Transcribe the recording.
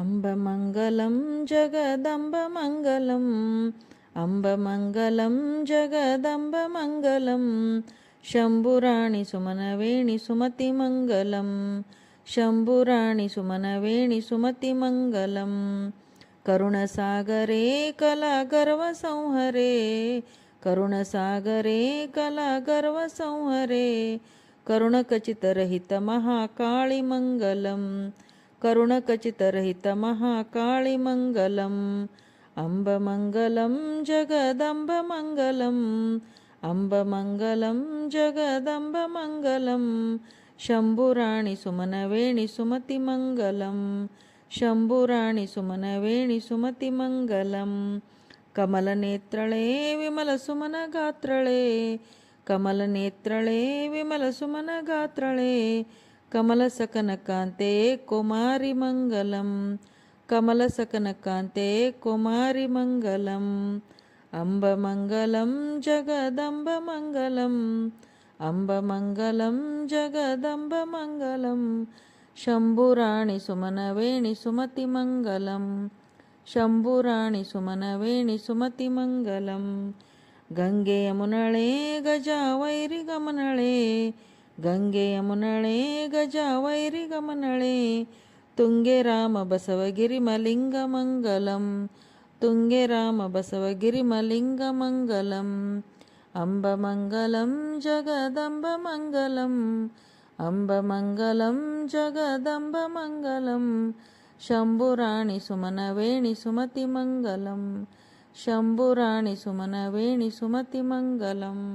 अम्बमङ्गलं जगदम्बमङ्गलम् अम्बमङ्गलं जगदम्बमङ्गलं शम्भुराणि सुमनवेणि सुमतिमङ्गलं शम्भुराणि सुमनवेणि सुमतिमङ्गलं करुणसागरे कलागर्वसंहरे करुणसागरे कलागर्वसंहरे करुणकचितरहितमहाकाळिमङ्गलम् करुणकचितरहितमहाकाळिमङ्गलम् अम्बमङ्गलं जगदम्बमङ्गलम् अम्बमङ्गलं जगदम्बमङ्गलं शम्भुराणि सुमनवेणि सुमतिमङ्गलं शम्भुराणि सुमनवेणि सुमतिमङ्गलं कमलनेत्रळे विमलसुमनगात्रळे कमलनेत्रळे विमलसुमनगात्रळे कमलसकनकान्ते कुमारिमङ्गलं कमलसकनकान्ते कुमारिमङ्गलम् अम्बमङ्गलं जगदम्बमङ्गलम् अम्बमङ्गलं जगदम्बमङ्गलं शम्भुराणि सुमनवेणि सुमतिमङ्गलं शम्भुराणि सुमनवेणि सुमतिमङ्गलं Gange यमुनळे गजावैरिगमनळे Gange यमुनळे गजावैरिगमनळे तुंगे Ram बसवगिरिमलिङ्गमङ्गलं तुंगे Ram बसवगिरिमलिङ्गमङ्गलम् अम्बमङ्गलं जगदम्बमङ्गलम् अम्बमङ्गलं जगदम्बमङ्गलं शम्भुराणि सुमनवेणि सुमतिमङ्गलं शम्भुराणि सुमनवेणि सुमतिमङ्गलम्।